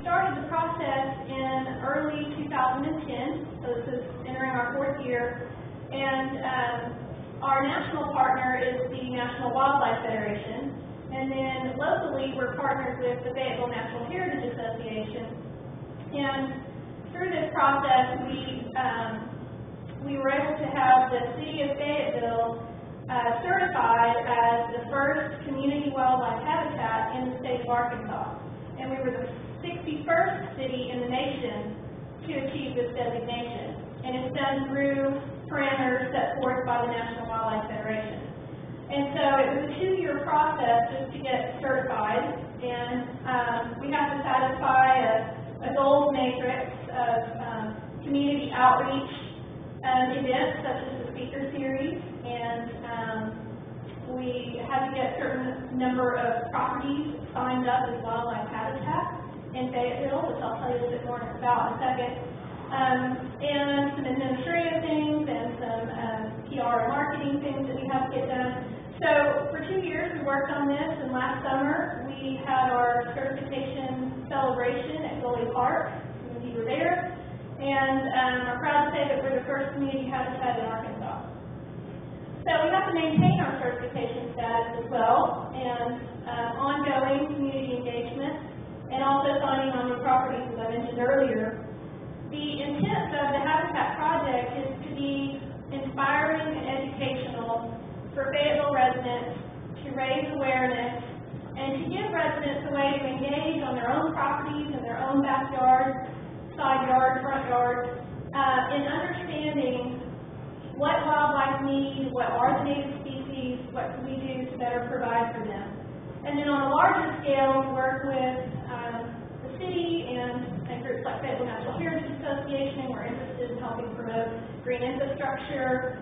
started the process in early 2010, so this is entering our 4th year, and our national partner is the National Wildlife Federation, and then locally we're partnered with the Fayetteville Natural Heritage Association, and through this process we were able to have the City of Fayetteville certified as the first community wildlife habitat in the state of Arkansas. And we were the 61st city in the nation to achieve this designation. And it's done through parameters set forth by the National Wildlife Federation. And so it was a 2-year process just to get certified. And we have to satisfy a goals matrix of community outreach events such as the speaker series. And we had to get a certain number of properties signed up as wildlife habitat in Fayetteville, which I'll tell you a little bit more about in a second, and some administrative things and some PR and marketing things that we have to get done. So for 2 years we worked on this, and last summer we had our certification celebration at Gully Park. Some of you were there, and we're proud to say that we're the first community habitat in Arkansas. So we have to maintain our certification status as well, and ongoing community engagement, and also signing on new properties, as I mentioned earlier. The intent of the Habitat Project is to be inspiring and educational for Fayetteville residents, to raise awareness, and to give residents a way to engage on their own properties, in their own backyards, side yards, front yards, in understanding what wildlife needs, what are the native species, what can we do to better provide for them. And then on a larger scale, we work with the city and groups like Fayetteville Natural Heritage Association. We're interested in helping promote green infrastructure,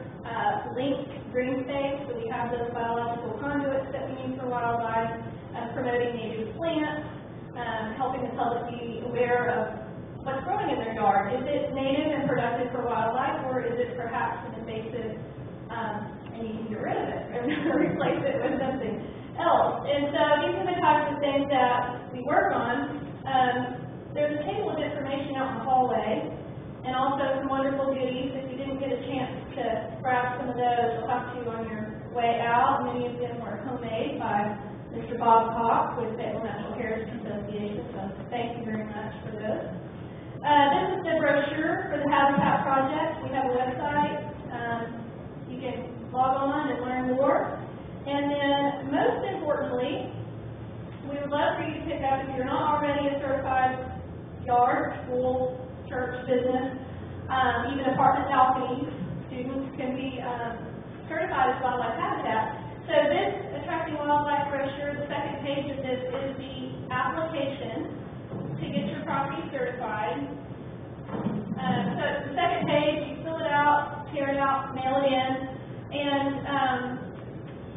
linked green space, so we have those biological conduits that we need for wildlife, promoting native plants, helping the public be aware of what's growing in their yard. Is it native and productive for wildlife, or is it perhaps an invasive and you can get rid of it or replace it with something else? And so these are the types of things that we work on. There's a table of information out in the hallway, and also some wonderful goodies. If you didn't get a chance to grab some of those, we'll have to on your way out. Many of them were homemade by Mr. Bob Cox with Fayetteville Natural Heritage Association, so thank you very much for those. This is the brochure for the Habitat Project. We have a website. You can log on and learn more. And then, most importantly, we would love for you to pick up, if you're not already a certified yard, school, church, business, even apartment balconies, students can be certified as wildlife habitat. So this Attracting Wildlife brochure, the second page of this is the application to get your property certified. So it's the second page. You fill it out, tear it out, mail it in, and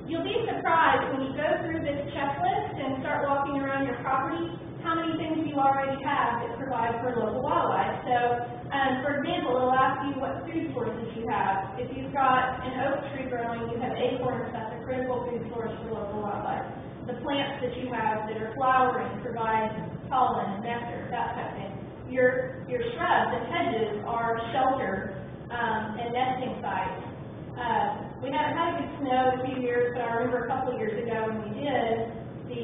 you'll be surprised when you go through this checklist and start walking around your property how many things you already have that provide for local wildlife. So, for example, it'll ask you what food sources you have. If you've got an oak tree growing, you have acorns, that's a critical food source for local wildlife. The plants that you have that are flowering provide pollen and nectar, that type of thing. Your shrubs and hedges are shelter and nesting sites. We haven't had a good snow in a few years, but I remember a couple of years ago when we did, the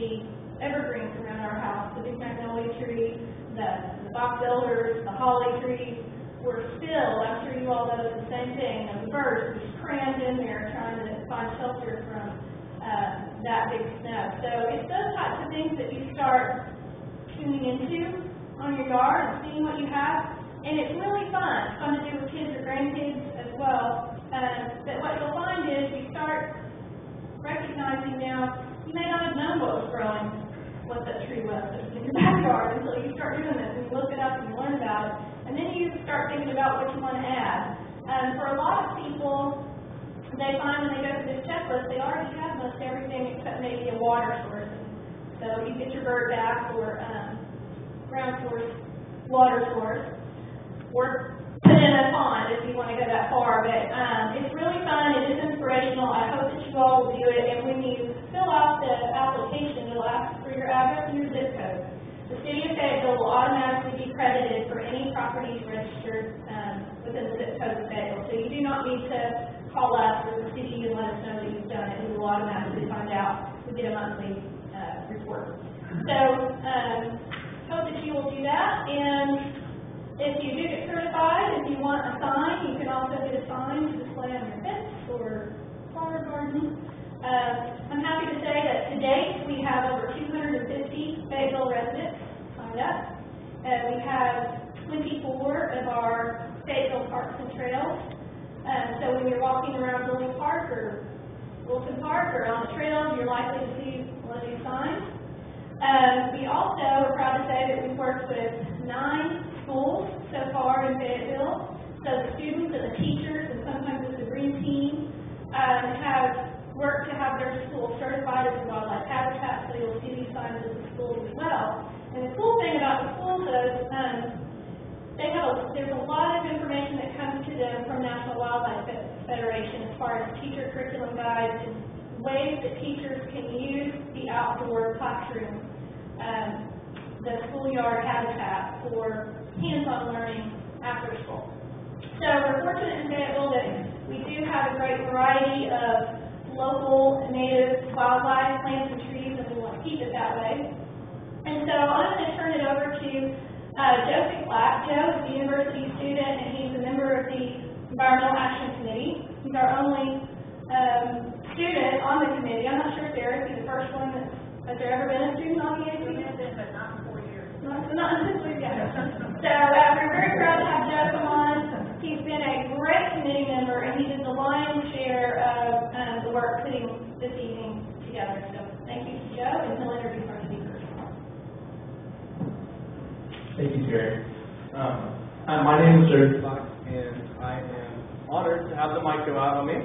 evergreens around our house, the big magnolia tree, the box elders, the holly trees, were still, I'm sure you all know the same thing, the birds just crammed in there trying to find shelter from that big snow. So it's those types of things that you start tuning into on your yard and seeing what you have. And it's really fun to do with kids or grandkids as well. But what you'll find is you start recognizing now, you may not have known what was growing, what that tree was in your backyard until you start doing this and you look it up and you learn about it. And then you start thinking about what you want to add. For a lot of people, they find when they go through this checklist, they already have most everything except maybe a water source. So you get your bird bath or ground source, water source, or put in a pond if you want to go that far. But it's really fun. It is inspirational. I hope that you all will do it. And when you fill out the application, it'll ask for your address and your zip code. The City of Fayetteville will automatically accredited for any properties registered within the zip code of Fayetteville. So you do not need to call us or the city and let us know that you've done it. We will automatically find out. We get a monthly report. So hope that you will do that. And if you do get certified, if you want a sign, you can also get a sign to display on your fence or flower garden. I'm happy to say that to date we have over 250 Fayetteville residents signed up. We have 24 of our Fayetteville parks and trails. So when you're walking around Building Park or Wilson Park or on the trails, you're likely to see one of these signs. We also are proud to say that we've worked with 9 schools so far in Fayetteville. So the students and the teachers and sometimes it's the green team have worked to have their school certified as a wildlife habitat, so you'll see these signs at the schools as well. And the cool thing about the schools is there's a lot of information that comes to them from National Wildlife Federation as far as teacher curriculum guides and ways that teachers can use the outdoor classroom, the schoolyard habitat for hands-on learning after school. So we're fortunate in Fayetteville that we do have a great variety of local native wildlife, plants, and trees, and we want to keep it that way. And so I'm going to turn it over to Joe Ficklat. Joe is a university student, and he's a member of the Environmental Action Committee. He's our only student on the committee. I'm not sure if Derek is the first one has there ever been a student on the ACC? But not in 4 years. Not since we've got it. So we're very proud to have Joe come on. He's been a great committee member, and he did the lion's share of the work putting this evening together. So thank you to Joe, and he'll introduce our speakers. Thank you, Jerry. My name is Joe Ficklat, and I am honored to have the mic go out on me.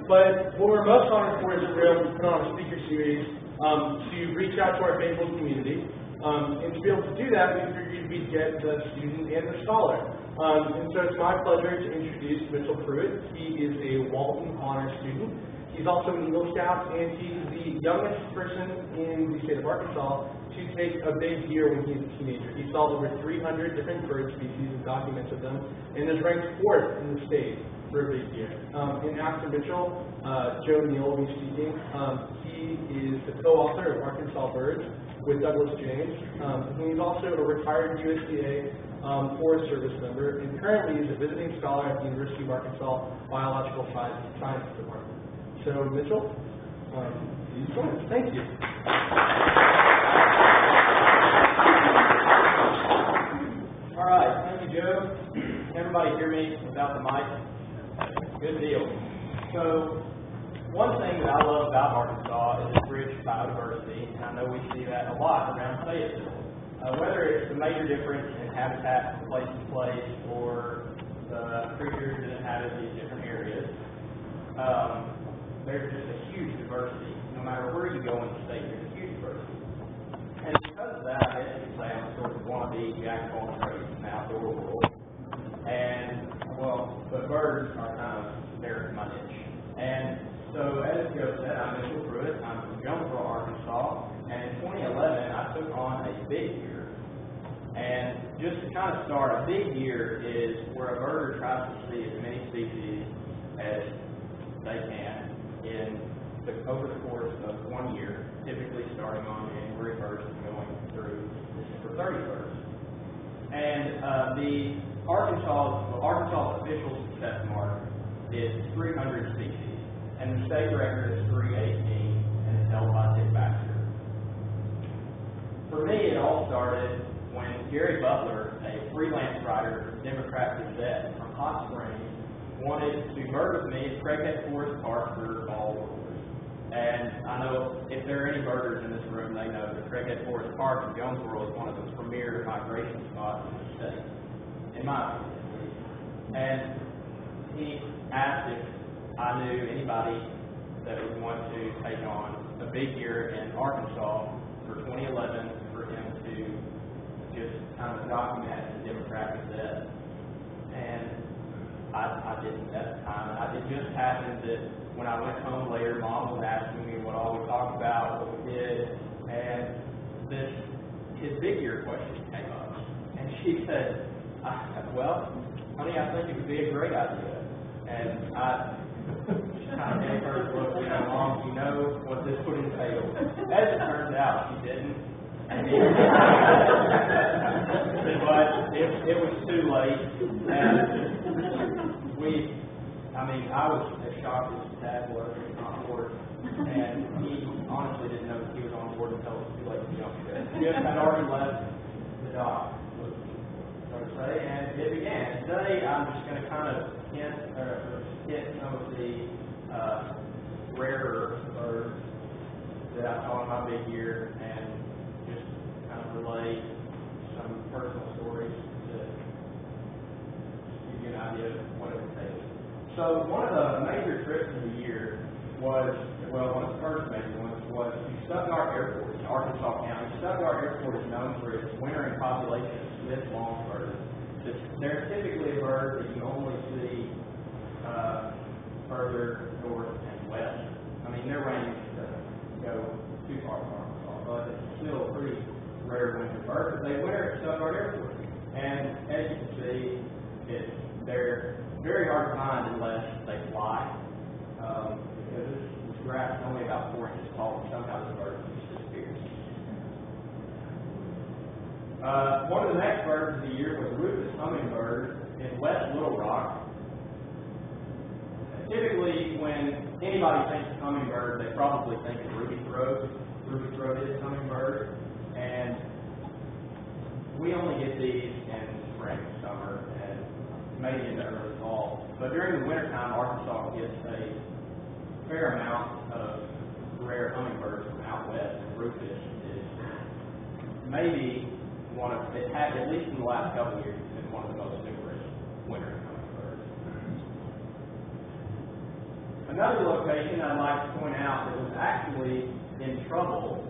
But what we're most honored for is that we're able to put on a speaker series to reach out to our Fayetteville community. And to be able to do that, we figured we'd get the student and the scholar. And so it's my pleasure to introduce Mitchell Pruitt. He is a Walton Honors student. He's also an Eagle Scout, and he's the youngest person in the state of Arkansas to take a big year when he was a teenager. He saw over 300 different bird species and documented them, and is ranked 4th in the state for a big year. And after Mitchell, Joe Neal will be speaking. He is the co-author of Arkansas Birds with Douglas James. And he's also a retired USDA Forest Service member, and currently is a visiting scholar at the University of Arkansas Biological Sciences Department. So, Mitchell, please join us. Thank you. All right, thank you, Joe. Can everybody hear me without the mic? Good deal. So, one thing that I love about Arkansas is its rich biodiversity, and I know we see that a lot around Fayetteville. Whether it's the major difference in habitat from place to place or the creatures that inhabit these different areas, there's just a huge diversity. No matter where you go in the state, there's a huge diversity. And because of that, I guess you could say I'm sort of wannabe jack of all trades in the outdoor world. And, well, but birds are kind of, they're my niche. And so, as Joe said, I'm Mitchell Pruitt. I'm from Jonesboro, Arkansas. And in 2011, I took on a big year. And just to kind of start, a big year is where a birder tries to see as many species as they can over the course of 1 year, typically starting on January 1st and going through December 31st. And the Arkansas official success mark is 300 species, and the state record is 318, and it's held by Dick Baxter. For me, it all started when Gary Butler, a freelance writer for Democrat Gazette from Hot Springs, wanted to bird with me at Craighead Forest Park for fall wars. And I know if there are any birders in this room, they know that Craighead Forest Park in Jonesboro is one of the premier migration spots in the state, in my opinion. And he asked if I knew anybody that would want to take on a big year in Arkansas for 2011 for him to just kind of document the Democrat Gazette. And I didn't at the time. It just happened that when I went home later, Mom was asking me what all we talked about, what we did, and his big year question came up. she said, well, honey, I think it would be a great idea. And I kind of gave her a look, Mom, you know what this would entail. As it turns out, she didn't. But it was too late. And I was as shocked as Dad was on board. And he honestly didn't know that he was on board until it was too late to jump ship. He had already left the dock, so to say, and it began. Today, I'm just going to kind of hit some of the rarer birds that I saw in my big year, and just kind of relay some personal stories to give you an idea of what it would take. So one of the major trips of the year was, one of the first major ones was to Stuttgart Airport in Arkansas County. Stuttgart Airport is known for its wintering population of Smith longspurs. They're typically a bird that you only see further north and west. Their range doesn't go too far from Arkansas, but it's still a pretty rare winter bird. But they winter at Stuttgart Airport. And as you can see, they're very hard to find unless they fly. Because this grass is only about 4 inches tall, and somehow the bird just disappears. One of the next birds of the year was Rufus hummingbird in West Little Rock. Typically, when anybody thinks of hummingbird, they probably think of ruby-throat. Ruby-throated hummingbird, and we only get these in spring, summer, and maybe into early fall. But during the wintertime, Arkansas gets a fair amount of rare hummingbirds from out west. Rufus is maybe one of, it had, at least in the last couple of years, been one of the most numerous wintering hummingbirds. Another location I'd like to point out that was actually in trouble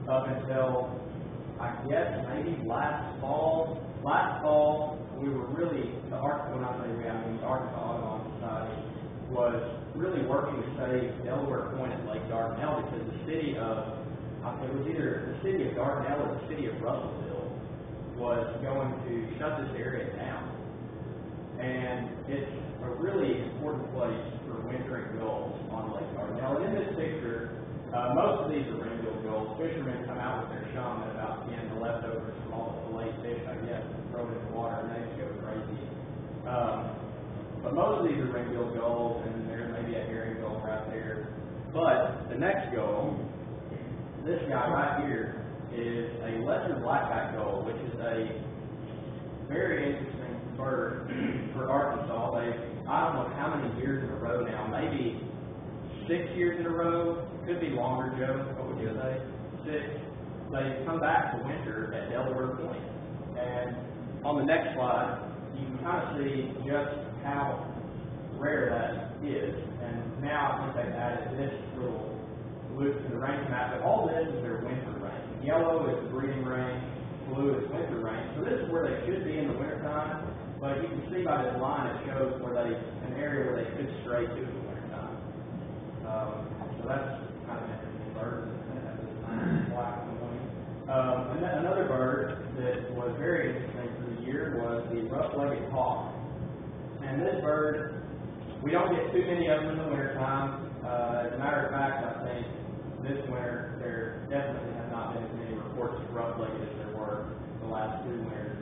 up until, I guess, maybe last fall. Last fall, we were really, when I say we, I mean the Arkansas Audubon Society was really working to save Delaware Point at Lake Dardanelle because the city of, it was either the city of Dardanelle or the city of Russellville was going to shut this area down. And it's a really important place for wintering gulls on Lake Dardanelle. And in this picture, most of these are ring-billed gulls. Fishermen come out with their shum at about 10, the leftovers from all the filleted fish, I guess, and throw it in the water, and they just go crazy. But most of these are ring-billed gulls, and there may be a herring gull right there. But the next gull, this guy right here, is a lesser blackback gull, which is a very interesting bird for Arkansas. I don't know how many years in a row now, maybe 6 years in a row, could be longer, Joe, what would you say? 6. They come back to winter at Delaware Point. And on the next slide, you can kind of see just how rare that is. And now I think they've added this little loop to the range map, but all this is their winter range. Yellow is the breeding range, blue is winter range. So this is where they should be in the wintertime, but you can see by this line it shows where an area where they could stray to in the wintertime. So that's kind of an interesting bird. Black on the wing. And another bird that was very interesting for the year was the rough-legged hawk. And this bird, we don't get too many of them in the wintertime. As a matter of fact, I think this winter there definitely have not been as many reports of rough-legged as there were the last 2 winters.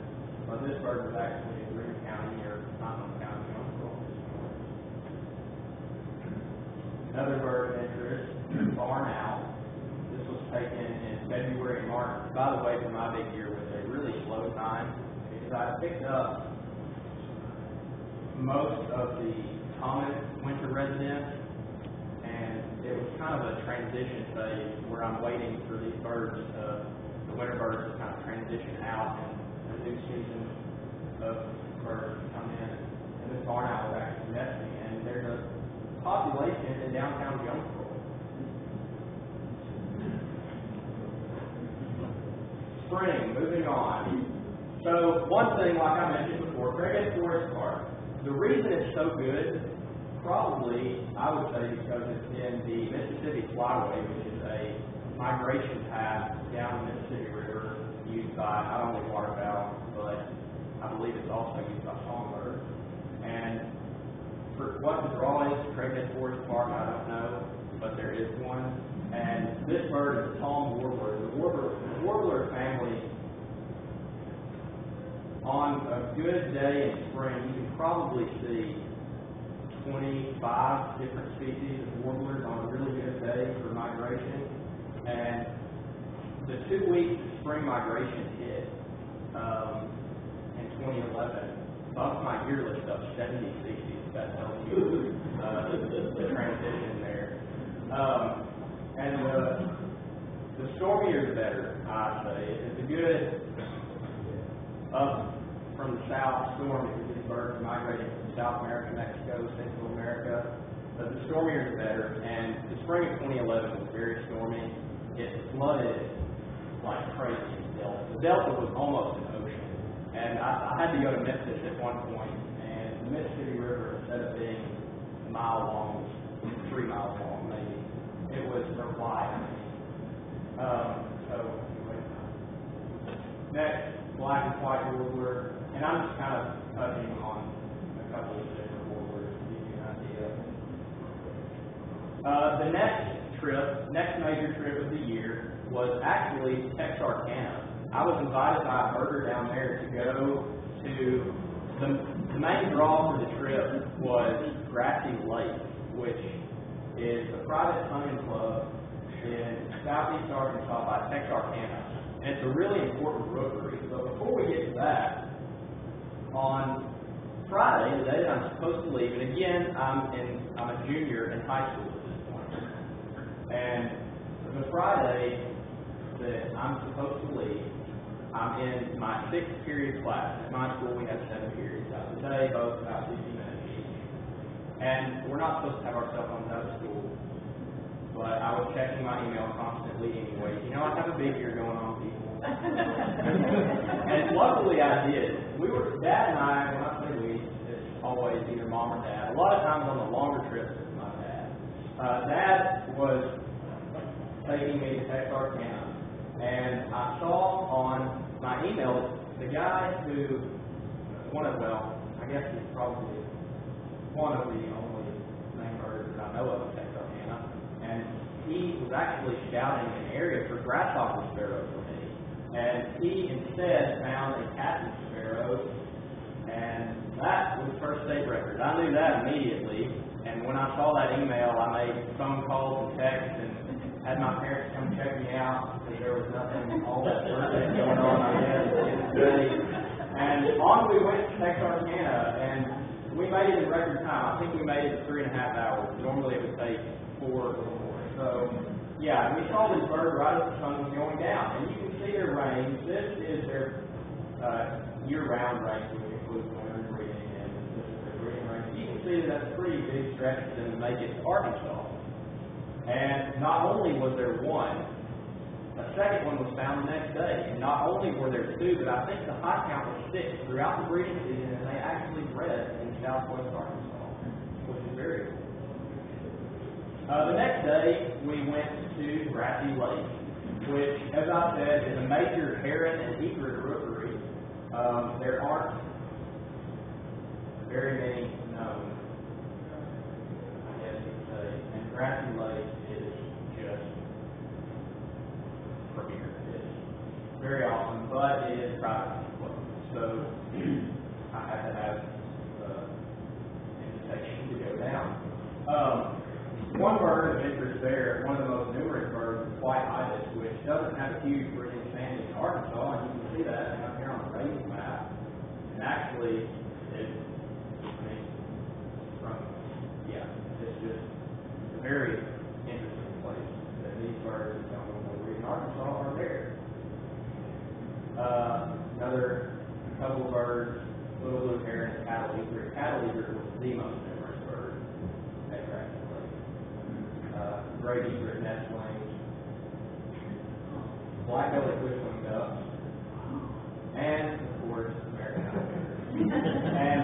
But this bird was actually in Greene County or Continental County. Another bird of interest, barn owl. This was taken in February and March. By the way, for my big year was a really slow time because I picked up most of the common winter residents, and it was kind of a transition phase where I'm waiting for these birds, the winter birds, to kind of transition out and a new season of birds come in. And this barn owl was actually nesting, and there's a population in downtown Jonesboro. Spring, moving on. So one thing, like I mentioned before, Craighead Forest Park, the reason it's so good, probably, I would say, because it's in the Mississippi Flyway, which is a migration path down the Mississippi River used by not only waterfowl, but also used by songbirds. And for what the draw is to create this forest park, I don't know, but there is one. And this bird is a palm warbler. The warbler family, on a good day in spring, you can probably see 25 different species of warblers on a really good day for migration. And the 2 weeks of spring migration hit in 2011, bumped my year list up 70 species. That tells you the transition there. And the stormier the better, I say. It's a good up from the south storm because these birds migrating from South America, Mexico, Central America. The stormier the better. And the spring of 2011 was very stormy. It flooded like crazy in the Delta. The Delta was almost an ocean. And I had to go to Memphis at one point, and the Mississippi River, instead of being a mile long, was 3 miles long maybe. It was wide. So anyway. Next, black and white warbler, and I'm just kind of touching on a couple of different warblers to give you an idea. The next major trip of the year was actually Texarkana. I was invited by a birder down there to go to the main draw for the trip was Grassy Lake, which is a private hunting club in southeast Arkansas by Texarkana. And it's a really important rookery. But before we get to that, on Friday, the day that I'm supposed to leave, and again, I'm a junior in high school at this point. And the Friday that I'm supposed to leave, I'm in my 6th period class. At my school, we have 7 periods out of the day, both about 50 minutes each. And we're not supposed to have our cell phones out of school. But I was checking my email constantly anyway. You know, I have a big year going on, people. And luckily I did. Dad and I, when I say we, it's always either mom or dad. A lot of times on the longer trips, it's my dad. Dad was taking me to Texarkana. And I saw on my email the guy who, I guess he's probably one of the only main birds that I know of in Texarkana. And he was actually scouting an area for grasshopper sparrows for me. And he instead found a captain sparrow, and that was first state record. I knew that immediately. And when I saw that email, I made phone calls and texts and had my parents come check me out because there was nothing, all that birthday going on, I guess, in the city. And on we went to Texarkana, and we made it in record time. I think we made it in 3.5 hours. Normally it would take 4 or a little more. So, yeah, we saw this bird right as the sun was going down. And you can see their range. This is their year-round range, which includes winter and breeding, and this is their breeding range. You can see that that's a pretty big stretch for them to make it to Arkansas. And not only was there one, a second one was found the next day. And not only were there 2, but I think the high count was 6 throughout the breeding season, and they actually bred in southwest Arkansas, which is very cool. The next day, we went to Grassy Lake, which, as I said, is a major heron and egret rookery. There aren't very many known, I guess you could say. And Grassy Lake is just premier. It's very awesome, but it is private club. So I had to have invitation to go down. One bird of interest there, one of the most numerous birds, is white ibis, which doesn't have a huge breeding family in Arkansas, and you can see that down here on the raised map. And actually, it's just a very interesting place that these birds that don't breed in Arkansas are there. Another couple of birds, little blue heron and cattle egret. Cattle egret was the most numerous bird at Grassy Lake. Great egret nestlings, black-bellied whistling ducks, and of course American alligators. And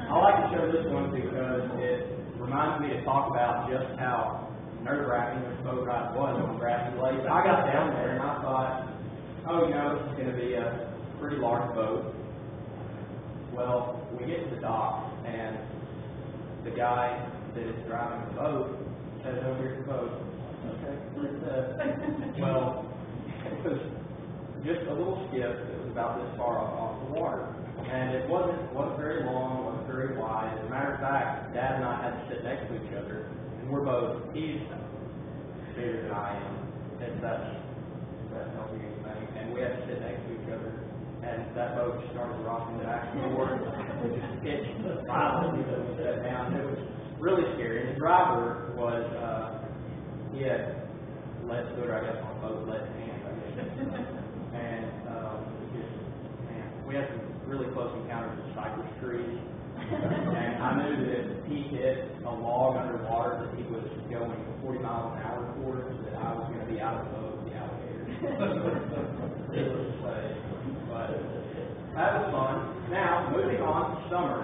I like to show this one because it reminds me to talk about just how nerve-wracking this boat ride was on Grassy Lake. I got down there and I thought, oh, this is going to be a pretty large boat. Well, we get to the dock, and the guy that is driving the boat says, "Oh, here's the boat." Okay. Well, it was just a little skiff that was about this far off the water. And it wasn't very long, wasn't very wide. As a matter of fact, Dad and I had to sit next to each other, and we're both, he's bigger than I am, if that tells you anything. And we had to sit next to each other, and that boat just started rocking back and forth. It just pitched violently when we sat down. It was really scary. And the driver was, he had lead scooter, I guess, on a boat, lead hand, I guess. And we had some really close encounters with cypress trees. And I knew that if he hit a log underwater that he was going 40 miles an hour towards, that I was going to be out of the boat with the alligators. It was safe. But that was fun. Now, moving on to summer.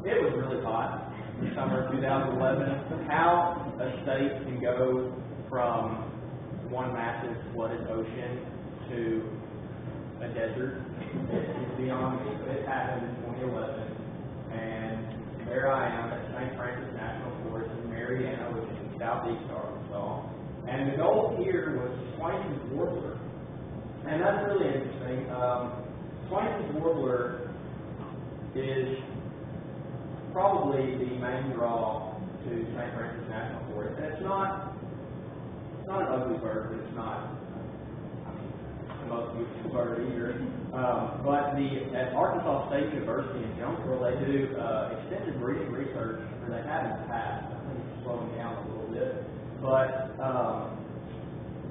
It was really hot. Summer of 2011. How a state can go from one massive flooded ocean to a desert is beyond me. But it happened in 2011, and there I am at St. Francis National Forest in Marietta, which is in southeast Arkansas. And the goal here was Swainson's warbler. And that's really interesting. Swainson's warbler is probably the main draw to St. Francis National Forest. And it's not an ugly bird, but it's not the most beautiful bird either. But at Arkansas State University in Jonesboro, they do extensive breeding research, or they have in the past. I think it's slowing down a little bit. But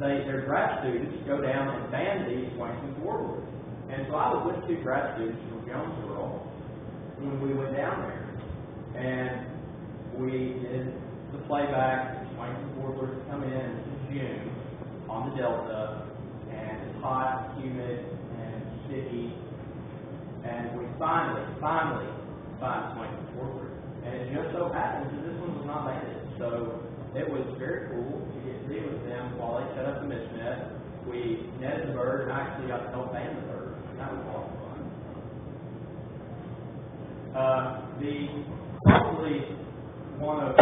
their grad students go down and ban these Swainson's warblers. And so I was with two grad students from Jonesboro when we went down there. And we did the playback. Swainson's warblers come in June on the Delta, and it's hot, humid, and sticky. And we finally find Swainson's warbler. And it just so happens that this one was not banded. So it was very cool to get to be with them while they set up the mist net. We netted the bird, and I actually got to help band the bird. That was a lot of fun. Probably one of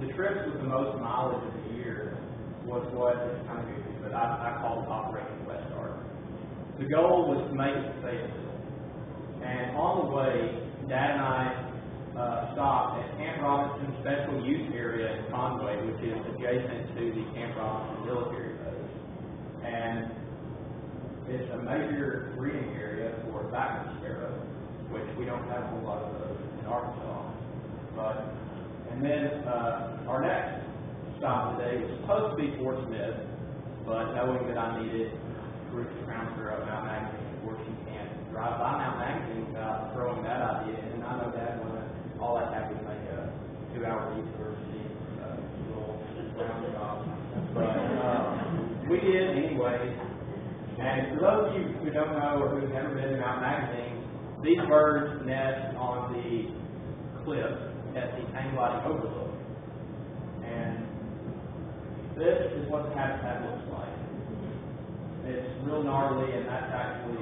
the trips with the most mileage of the year was what is kind of goofy, but I called Operation West Ark. The goal was to make it to Fayetteville. And on the way, Dad and I stopped at Camp Robinson Special Use Area in Conway, which is adjacent to the Camp Robinson military base. And it's a major breeding area for backward sparrow, which we don't have a whole lot of those in Arkansas. And then our next stop today was supposed to be Fort Smith, but knowing that I needed Pruitt Crown Sparrow at Mount Magazine, of course you can't drive by Mount Magazine without throwing that idea in. And I know Dad wasn't all that happy to make a 2-hour leap for the little round job, but we did anyway. And for those of you who don't know or who've never been to Mount Magazine, these birds nest on the cliff at the hang gliding overlook. And this is what the habitat looks like. It's real gnarly, and that's actually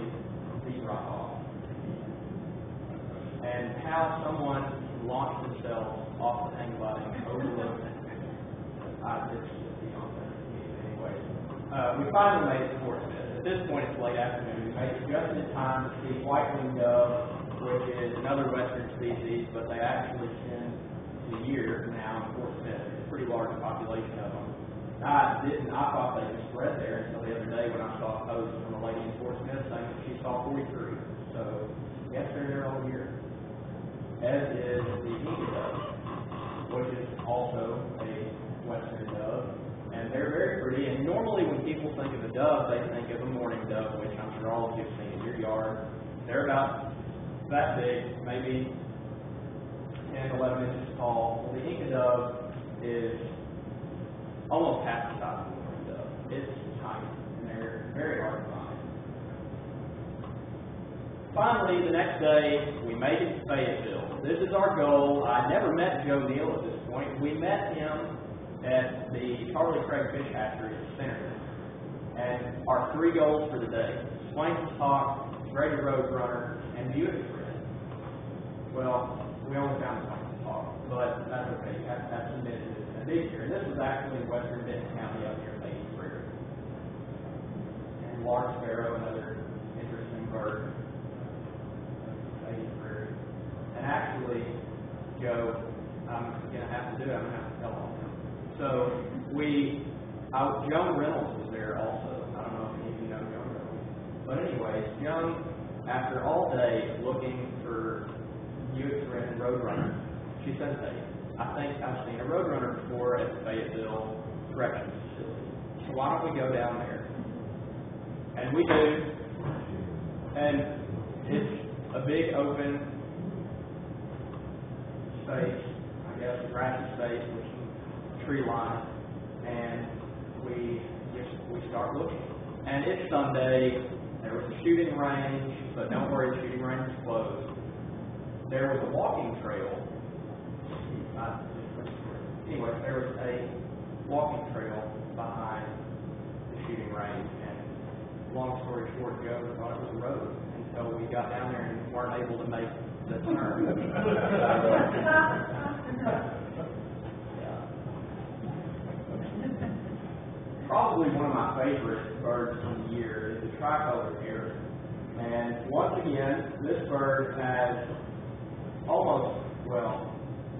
the rock off. And how someone launched themselves off the hang gliding overlook, it's beyond that. Anyway, we finally made it to Fort Smith. At this point, it's late afternoon. We made it just in time to see white-winged dove, which is another western species, but they actually spend the year now in Fort Smith. It's a pretty large population of them. I thought they just spread there until the other day when I saw a post from a lady in Fort Smith saying that she saw 43. So, yes, they're there all year. As is the Inca dove, which is also a western dove. And they're very pretty. And normally when people think of a dove, they think of a mourning dove, which I'm sure all of you have seen in your yard. They're about that big, maybe 10, 11 inches tall. Well, the Inca dove is almost half the size of the mourning dove. It's tiny, and they're very hard to find. Finally, the next day, we made it to Fayetteville. This is our goal. I never met Joe Neal at this point. We met him at the Charlie Craig Fish Hatchery in Centerton. And our 3 goals for the day: Swain's Hawk, Greater Roadrunner, and Buick Red. Well, we only found Swain's Hawk, but that's okay. That's submitted a big year. And this was actually in western Benton County up near Fayetteville. And large sparrow, another interesting bird. Fayetteville. And actually, Joe, I'm going to have to do it. I'm going to have to tell on him. So Joan Reynolds was there also. I don't know if any of you know Joan Reynolds. But anyways, Joan, after all day looking for Buick Red and Roadrunner, she said, "Hey, I think I've seen a Roadrunner before at the Fayetteville Corrections Facility. So why don't we go down there?" And we do. And it's a big open space, I guess, grassy space with some tree line. And we start looking. And it's Sunday. There was a shooting range, but don't worry, the shooting range is closed. There was a walking trail. Anyway, there was a walking trail behind the shooting range. And long story short, Joe thought it was a road until we got down there and weren't able to make the turn. Probably one of my favorite birds from the year is the tricolored heron. And once again, this bird has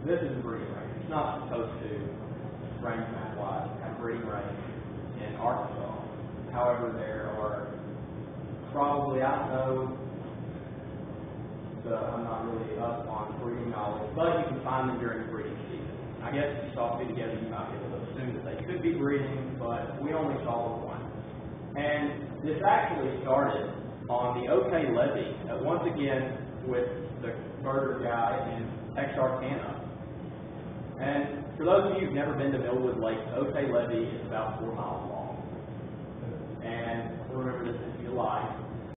this is a breeding range. It's not supposed to, range map-wise, have breeding range in Arkansas. However, there are probably, I don't know, I'm not really up on breeding knowledge, but you can find them during breeding season. I guess if you saw 2 together, you might be able to assume that they could be breeding, but we only saw one. And this actually started on the OK Levee, once again with the birder guy in Texarkana. And for those of you who've never been to Millwood Lake, the OK Levee is about 4 miles long. And remember this in July.